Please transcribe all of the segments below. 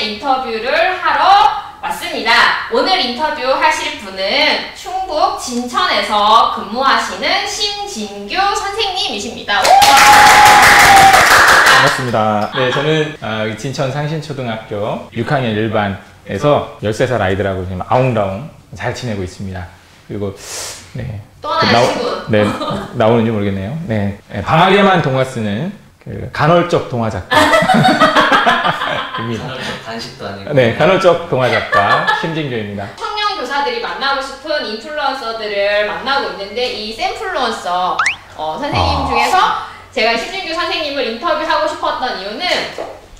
인터뷰를 하러 왔습니다. 오늘 인터뷰 하실 분은 충북 진천에서 근무하시는 심진규 선생님이십니다. 반갑습니다. 네, 저는 진천 상신초등학교 6학년 1반에서 13살 아이들하고 지금 아웅다웅 잘 지내고 있습니다. 그리고 네, 또 하나의 친구. 네, 나오는지 모르겠네요. 네, 방학에만 동화 쓰는 그 간헐적 동화 작가. 입니다. 간헐적 간식도 아니고. 네, 간헐적 동화 작가 심진규입니다. 청년 교사들이 만나고 싶은 인플루언서들을 만나고 있는데 이 샘플루언서 선생님 중에서 제가 심진규 선생님을 인터뷰하고 싶었던 이유는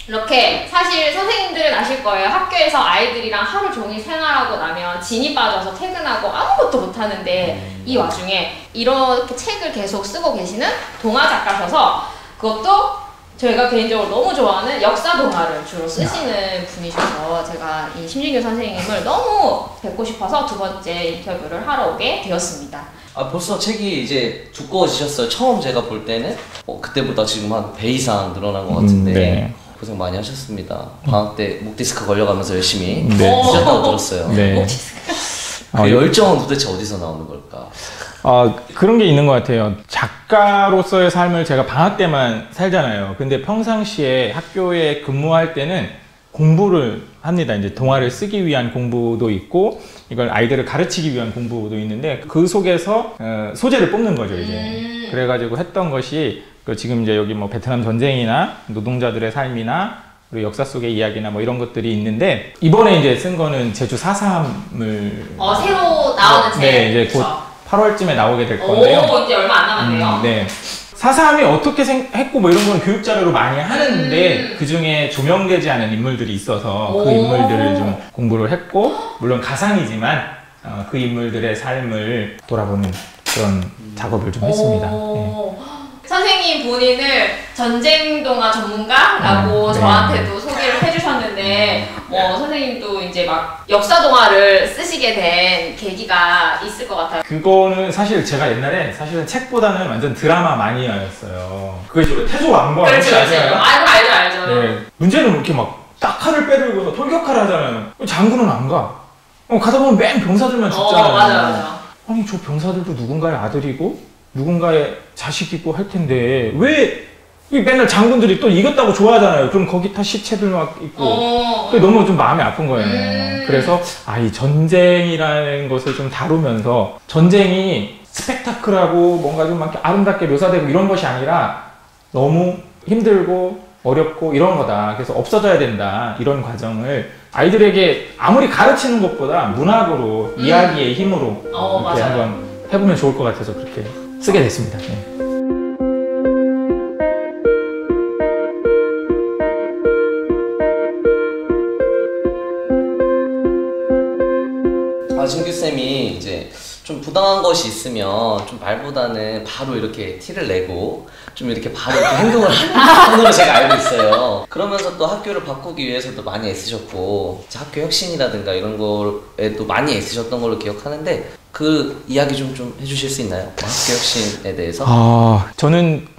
이렇게 사실 선생님들은 아실 거예요. 학교에서 아이들이랑 하루 종일 생활하고 나면 진이 빠져서 퇴근하고 아무것도 못하는데 이 와중에 이렇게 책을 계속 쓰고 계시는 동화 작가셔서 그것도 저희가 개인적으로 너무 좋아하는 역사 동화를 주로 쓰시는 분이셔서 제가 이 심진규 선생님을 너무 뵙고 싶어서 두 번째 인터뷰를 하러 오게 되었습니다. 아, 벌써 책이 이제 두꺼워지셨어요. 처음 제가 볼 때는 그때보다 지금 한 배 이상 늘어난 것 같은데 네. 고생 많이 하셨습니다. 방학 때 목 디스크 걸려가면서 열심히 네. 하셨다고 들었어요. 네. 목 디스크. 그 열정은 도대체 어디서 나오는 걸까? 그런 게 있는 것 같아요. 작가로서의 삶을 제가 방학 때만 살잖아요. 근데 평상시에 학교에 근무할 때는 공부를 합니다. 이제 동화를 쓰기 위한 공부도 있고 이걸 아이들을 가르치기 위한 공부도 있는데 그 속에서 소재를 뽑는 거죠, 이제. 그래가지고 했던 것이 지금 이제 여기 뭐 베트남 전쟁이나 노동자들의 삶이나 그리고 역사 속의 이야기나 뭐 이런 것들이 있는데 이번에 이제 쓴 거는 제주 4.3을 새로 나오는 책. 네, 이제 곧 8월쯤에 나오게 될 건데요. 오, 이제 얼마 안 남았네요. 네. 4.3이 어떻게 했고 뭐 이런 건 교육 자료로 많이 하는데 그 중에 조명되지 않은 인물들이 있어서 그 인물들을 좀 공부를 했고 물론 가상이지만 그 인물들의 삶을 돌아보는 그런 작업을 좀 했습니다. 네. 선생님 본인을 전쟁 동화 전문가라고 네. 저한테도 소개를 해주셨는데 선생님도 이제 막 역사 동화를 쓰시게 된 계기가 있을 것 같아요. 그거는 사실 제가 옛날에 사실은 책보다는 완전 드라마 마니아였어요. 그게 태조 왕건 혹시 아시나요? 알죠. 네. 문제는 이렇게 막 딱칼을 빼들고서 돌격하를 하잖아요. 장군은 안 가. 가다 보면 맨 병사들만 죽잖아요. 맞아. 아니 저 병사들도 누군가의 아들이고 누군가의 자식이고 할 텐데 왜 맨날 장군들이 또 이겼다고 좋아하잖아요. 그럼 거기 다 시체들 막 있고 그게 너무 좀 마음이 아픈 거예요. 그래서 이 전쟁이라는 것을 좀 다루면서 전쟁이 스펙타클하고 뭔가 좀 막 아름답게 묘사되고 이런 것이 아니라 너무 힘들고 어렵고 이런 거다. 그래서 없어져야 된다. 이런 과정을 아이들에게 아무리 가르치는 것보다 문학으로 이야기의 힘으로 이렇게 한번 해보면 좋을 것 같아서 그렇게 쓰게 됐습니다. 네. 진규쌤이 이제 좀 부당한 것이 있으면 좀 말보다는 바로 이렇게 티를 내고 좀 이렇게 바로 이렇게 행동을 하는 걸로 제가 알고 있어요. 그러면서 또 학교를 바꾸기 위해서도 많이 애쓰셨고 학교 혁신이라든가 이런 거에도 많이 애쓰셨던 걸로 기억하는데 그 이야기 좀 해주실 수 있나요? 학교 혁신에 대해서? 저는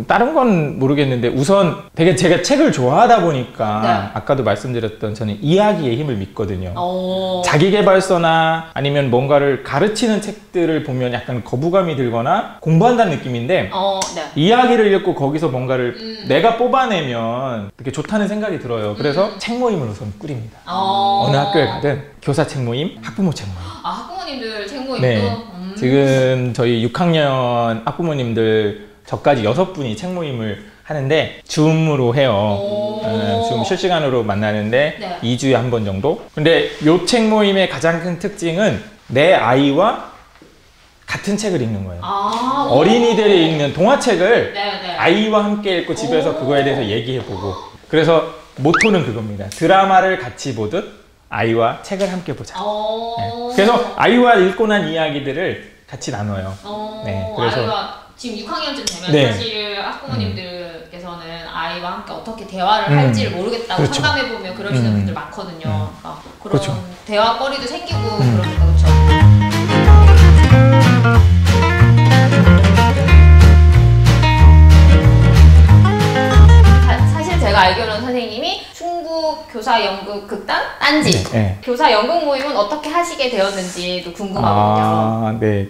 다른 건 모르겠는데 우선 되게 제가 책을 좋아하다 보니까 아까도 말씀드렸던 저는 이야기의 힘을 믿거든요. 자기계발서나 아니면 뭔가를 가르치는 책들을 보면 약간 거부감이 들거나 공부한다는 느낌인데 이야기를 읽고 거기서 뭔가를 내가 뽑아내면 되게 좋다는 생각이 들어요. 그래서 책 모임을 우선 꾸립니다. 어느 학교에 가든 교사 책 모임, 학부모 책 모임. 학부모님들 책 모임도? 네. 지금 저희 6학년 학부모님들 저까지 6분이 책 모임을 하는데 줌으로 해요. 줌 실시간으로 만나는데 2주에 한 번 정도. 근데 이 책 모임의 가장 큰 특징은 내 아이와 같은 책을 읽는 거예요. 어린이들이 읽는 동화책을 아이와 함께 읽고 집에서 그거에 대해서 얘기해보고. 그래서 모토는 그겁니다. 드라마를 같이 보듯 아이와 책을 함께 보자. 네. 그래서 아이와 읽고 난 이야기들을 같이 나눠요. 네. 그래서 아이가 지금 6학년쯤 되면 사실은 학부모님들께서는 아이와 함께 어떻게 대화를 할지를 모르겠다고 그렇죠. 상담해보면 그러시는 분들 많거든요. 그러니까 그런 그렇죠. 대화거리도 생기고 그러니까 그렇죠. 사실 제가 알기로는 선생님이 충북 교사 연극 극단 딴지 교사 연극 모임은 어떻게 하시게 되었는지도 궁금하거든요. 네.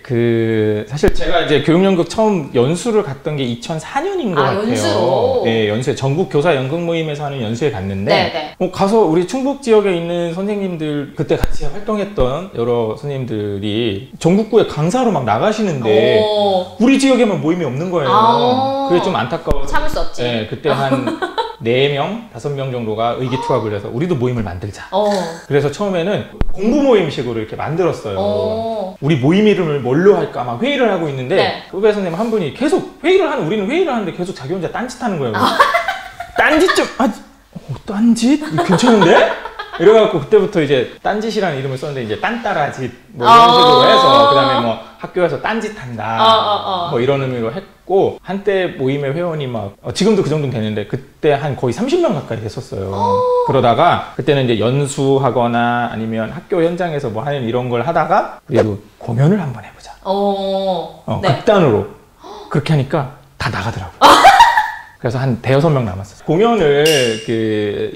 사실 제가 이제 교육연극 처음 연수를 갔던 게 2004년인 것 같아요. 연수로? 네, 연수에 전국 교사 연극 모임에서 하는 연수에 갔는데 가서 우리 충북 지역에 있는 선생님들 그때 같이 활동했던 여러 선생님들이 전국구에 강사로 막 나가시는데 우리 지역에만 모임이 없는 거예요. 그게 좀 안타까워서 참을 수 없지. 네, 그때 한 4명, 5명 정도가 의기투합을 해서 우리도 모임을 만들자. 그래서 처음에는 공부 모임식으로 이렇게 만들었어요. 우리 모임 이름을 뭘로 할까 막 회의를 하고 있는데 후배 선생님 한 분이 계속 우리는 회의를 하는데 계속 자기 혼자 딴짓 하는 거예요. 딴짓 좀 딴짓? 괜찮은데? 이래갖고 그때부터 이제 딴짓이라는 이름을 썼는데 이제 딴따라짓 뭐 이런 식으로 해서 그 다음에 뭐 학교에서 딴짓한다 뭐 이런 의미로 했고 한때 모임의 회원이 막 지금도 그 정도는 되는데 그때 한 거의 30명 가까이 됐었어요. 그러다가 그때는 이제 연수하거나 아니면 학교 현장에서 뭐 하는 이런 걸 하다가 그래도 공연을 한번 해보자. 극단으로 그렇게 하니까 다 나가더라고요. 그래서 한 5-6명 남았어요. 공연을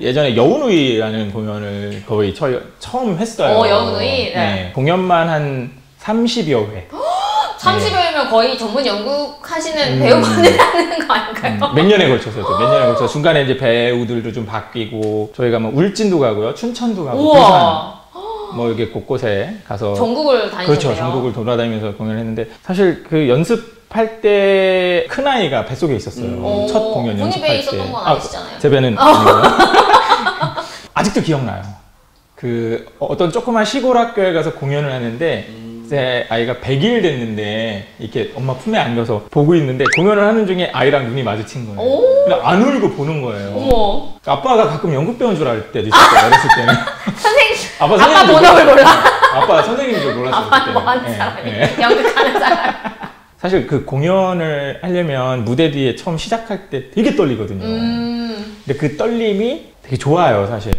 예전에 여운의 공연을 거의 처음 했어요. 여운의? 네. 공연만 한 30여 회. 30여 회면 거의 전문 연극 하시는 배우분들 하는 거 아닌가요? 몇 년에 걸쳐서 중간에 이제 배우들도 좀 바뀌고 저희가 뭐 울진도 가고요, 춘천도 가고, 부산 뭐 이게 곳곳에 가서 전국을 다니셨네요. 그렇죠. 전국을 돌아다니면서 공연했는데 사실 그 연습할 때 큰아이가 뱃속에 있었어요. 첫 공연 연습할 때. 본인 배에 있었던 건 아니시잖아요. 제 배는 아니고요. 아직도 기억나요. 어떤 조그만 시골 학교에 가서 공연을 하는데 제 아이가 100일 됐는데 이렇게 엄마 품에 안겨서 보고 있는데 공연을 하는 중에 아이랑 눈이 마주친 거예요. 그냥 안 울고 보는 거예요. 아빠가 가끔 연극 배우는 줄 알 때도 있었어요. 어렸을 때는. 아빠 본업을 몰라. 아빠 선생님인 줄 몰랐어요. 아빠 뭐 하는 사람이 연극하는 사람. 사실 그 공연을 하려면 무대 뒤에 처음 시작할 때 되게 떨리거든요. 근데 그 떨림이 되게 좋아요, 사실.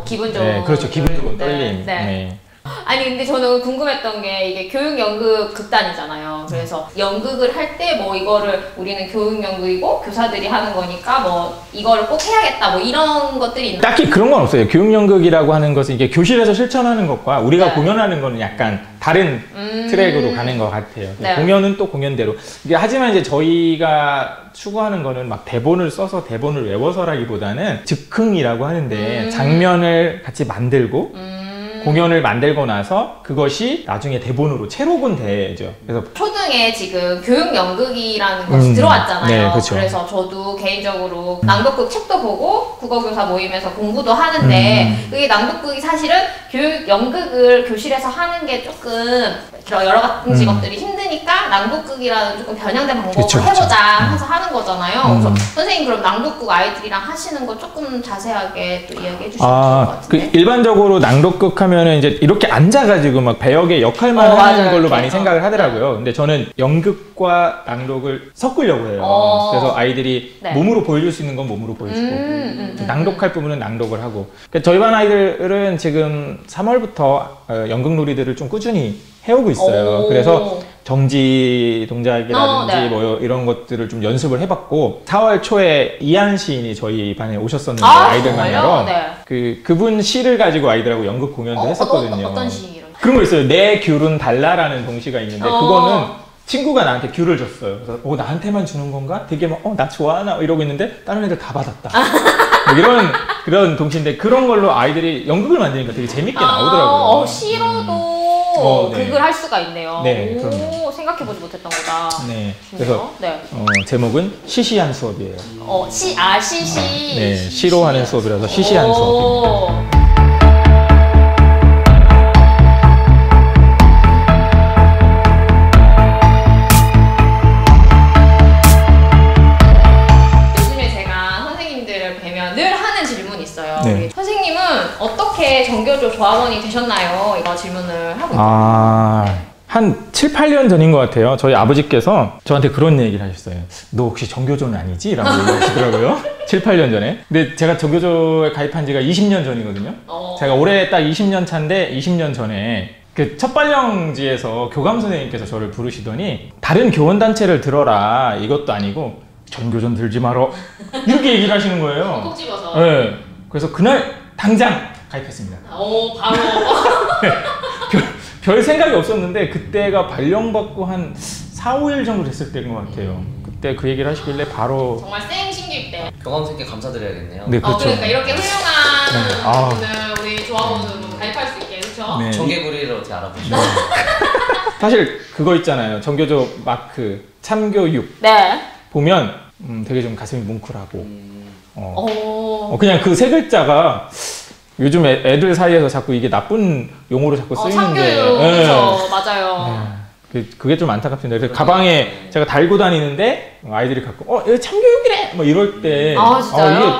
기분 좋은. 네, 그렇죠. 기분 좋은 떨림. 네. 아니 근데 저는 궁금했던 게 이게 교육 연극 극단이잖아요. 그래서 연극을 할 때 뭐 이거를 우리는 교육 연극이고 교사들이 하는 거니까 뭐 이거를 꼭 해야겠다 뭐 이런 것들이 있나요? 딱히 그런 건 없어요. 교육 연극이라고 하는 것은 이게 교실에서 실천하는 것과 우리가 공연하는 거는 약간 다른 트랙으로 가는 것 같아요. 공연은 또 공연대로. 하지만 이제 저희가 추구하는 거는 막 대본을 써서 대본을 외워서라기보다는 즉흥이라고 하는데 장면을 같이 만들고 공연을 만들고 나서 그것이 나중에 대본으로 채록은 되죠. 그래서 초등에 지금 교육 연극이라는 것이 들어왔잖아요. 네, 그렇죠. 그래서 저도 개인적으로 낭독극 책도 보고 국어교사 모임에서 공부도 하는데 그게 낭독극이 사실은 교육 연극을 교실에서 하는 게 조금 여러 가지 것들이 힘드니까 낭독극이라는 조금 변형된 방법을 해보자 해서 하는 거잖아요. 그래서 선생님 그럼 낭독극 아이들이랑 하시는 거 조금 자세하게 또 이야기해 주시면 좋을 것 같은데. 일반적으로 낭독극 하면은 이제 이렇게 앉아가지고 막 배역의 역할만 하는 걸로 많이 생각을 하더라고요. 근데 저는 연극과 낭독을 섞으려고 해요. 그래서 아이들이 몸으로 보여줄 수 있는 건 몸으로 보여주고 낭독할 부분은 낭독을 하고. 그러니까 저희 반 아이들은 지금 3월부터 연극놀이들을 좀 꾸준히 해오고 있어요. 그래서 정지 동작이라든지 뭐 이런 것들을 좀 연습을 해봤고 4월 초에 이한 시인이 저희 반에 오셨었는데 아이들 만나러 그분 시를 가지고 아이들하고 연극 공연도 했었거든요. 어떤 시로? 그런 거 있어요. 내 귤은 달라라는 동시가 있는데 그거는 친구가 나한테 귤을 줬어요. 그래서 나한테만 주는 건가? 되게 막 나 좋아하나? 이러고 있는데 다른 애들 다 받았다. 이런 그런 동시인데 그런 걸로 아이들이 연극을 만드니까 되게 재밌게 나오더라고요. 시로도 극을 할 수가 있네요. 네, 오, 생각해보지 못했던 거다. 네, 그래서 제목은 시시한 수업이에요. 시시. 네, 시로 하는 수업이라서 시시한 수업. 요즘에 제가 선생님들을 뵈면 늘 하는 질문이 있어요. 우리 선생님은 어떻게 정교조 조합원이 되셨나요? 이거 질문을 하고 있거든요. 한 7, 8년 전인 것 같아요. 저희 아버지께서 저한테 그런 얘기를 하셨어요. 너 혹시 정교조는 아니지? 라고 얘기하시더라고요. 7, 8년 전에. 근데 제가 정교조에 가입한 지가 20년 전이거든요. 제가 올해 딱 20년 차인데 20년 전에 그 첫발령지에서 교감 선생님께서 저를 부르시더니 다른 교원단체를 들어라. 이것도 아니고 전교조는 들지 말어. 이렇게 얘기를 하시는 거예요. 콕 집어서. 네. 그래서 그날 당장 가입했습니다. 오, 바로. 별 생각이 없었는데 그때가 발령받고 한 4, 5일 정도 됐을 때인 것 같아요. 그때 그 얘기를 하시길래 바로 정말 생 신규 때. 교감 선생님께 감사드려야겠네요. 네, 그렇죠. 그러니까 이렇게 훌륭한 네. 분을 우리 조합원으로 가입할 수 있게, 그렇죠? 네. 정개구리를 어떻게 알아보시나요? 사실 그거 있잖아요. 정교조 마크 참교육 네. 보면 되게 좀 가슴이 뭉클하고 오. 그냥 그 세 글자가 요즘 애들 사이에서 자꾸 이게 나쁜 용어로 자꾸 쓰이는데 참교육, 그렇죠. 맞아요. 그게 좀 안타깝습니다. 그래서 가방에 제가 달고 다니는데 아이들이 갖고 이거 참교육이래! 뭐 이럴 때 진짜요?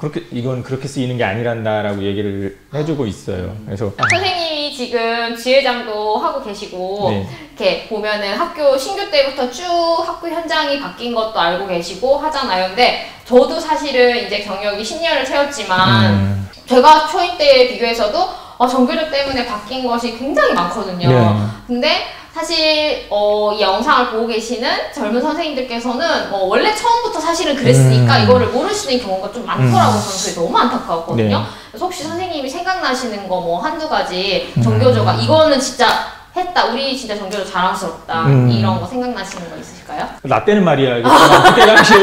이게 이건 그렇게 쓰이는 게 아니란다라고 얘기를 해주고 있어요. 그래서 선생님이 지금 지회장도 하고 계시고 네. 이렇게 보면은 학교 신규 때부터 쭉 학교 현장이 바뀐 것도 알고 계시고 하잖아요. 근데 저도 사실은 이제 경력이 10년을 채웠지만 제가 초임 때에 비교해서도 정교조 때문에 바뀐 것이 굉장히 많거든요. 네. 근데 사실 이 영상을 보고 계시는 젊은 선생님들께서는 원래 처음부터 사실은 그랬으니까 이거를 모르시는 경우가 좀 많더라고요. 저는 그게 너무 안타까웠거든요. 네. 그래서 혹시 선생님이 생각나시는 거 뭐 한두 가지 정교조가 이거는 진짜 했다, 우리 진짜 정교조 자랑스럽다, 이런 거 생각나시는 거 있으실까요? 나 때는 말이야. 그때 당시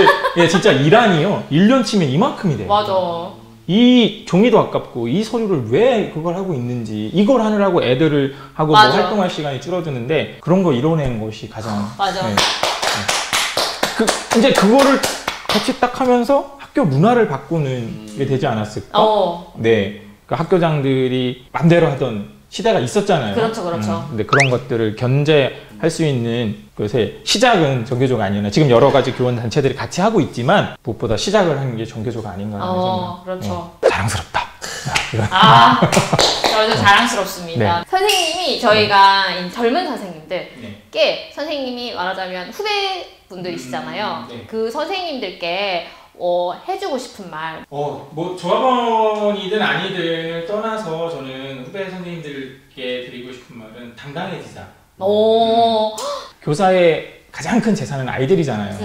진짜 일환이요. 1년 치면 이만큼이 돼요. 맞아. 이 종이도 아깝고 이 서류를 왜 그걸 하고 있는지, 이걸 하느라고 애들을 하고 뭐 맞아. 활동할 시간이 줄어드는데 그런 거 이뤄낸 것이 가장 맞아. 이제 그거를 같이 딱 하면서 학교 문화를 바꾸는 게 되지 않았을까? 네, 그 학교장들이 맘대로 하던 시대가 있었잖아요. 그렇죠, 그렇죠. 근데 그런 것들을 견제할 수 있는 것의 시작은 정교조가 아니었나. 지금 여러 가지 교원 단체들이 같이 하고 있지만 무엇보다 시작을 하는 게 정교조가 아닌가 하는 생각. 그렇죠. 자랑스럽다. 이런. 저도 자랑스럽습니다. 네. 선생님이 저희가 젊은 선생님들께 선생님이 말하자면 후배분들이시잖아요. 네. 그 선생님들께 해주고 싶은 말. 뭐 조합원이든 아니든 떠나서 저는 후배 선생님들께 드리고 싶은 말은 당당해지자. 교사의 가장 큰 재산은 아이들이잖아요.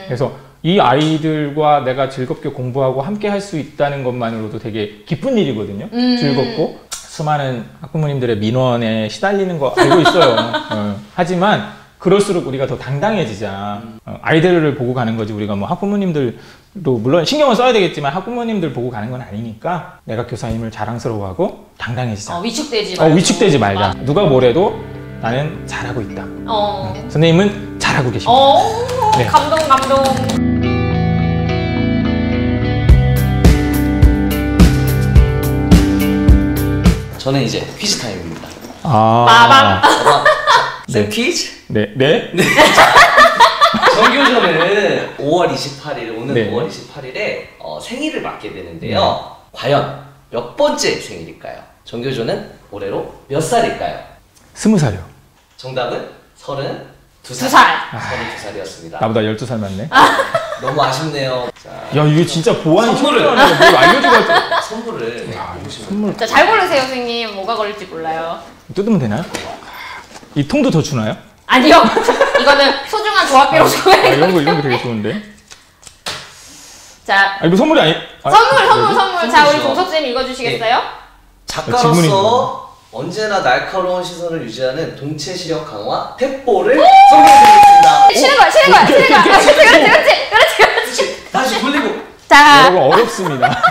그래서 이 아이들과 내가 즐겁게 공부하고 함께 할 수 있다는 것만으로도 되게 기쁜 일이거든요. 즐겁고 수많은 학부모님들의 민원에 시달리는 거 알고 있어요. 하지만 그럴수록 우리가 더 당당해지자. 아이들을 보고 가는 거지 우리가 뭐 학부모님들도 물론 신경을 써야 되겠지만 학부모님들 보고 가는 건 아니니까 내가 교사임을 자랑스러워하고 당당해지자. 위축되지 말고. 위축되지 말자. 누가 뭐래도 나는 잘하고 있다. 선생님은 잘하고 계십니다. 네. 감동. 저는 이제 퀴즈 타임입니다. 빠밤. 쌤 퀴즈? 네. 정교조는 5월 28일, 오늘 네. 5월 28일에 생일을 맞게 되는데요. 과연 몇 번째 생일일까요? 정교조는 올해로 몇 살일까요? 20살이요. 정답은 32살. 32살이었습니다. 나보다 12살 많네. 너무 아쉽네요. 자, 야, 이게 진짜 보안이 선물을. 뭘 알려주고 할 때. 선물을 선물 자, 잘 고르세요, 선생님. 뭐가 걸릴지 몰라요. 뜯으면 되나요? 이 통도 더 주나요? 아니요. 이거는 소중한 조합비로 줘야 이런 거 되게 좋은데. 자, 이거 선물이 아니. 선물. 자, 우리 선물이죠. 동석쌤 읽어주시겠어요? 작가로서 언제나 날카로운 시선을 유지하는 동체 시력 강화 탭볼을 선물드리겠습니다. 치는 거야. 그렇지. 다시 돌리고. 자, 여러분 어렵습니다.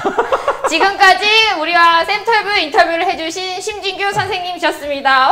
지금까지 우리와 쌤12 인터뷰를 해주신 심진규 선생님이셨습니다.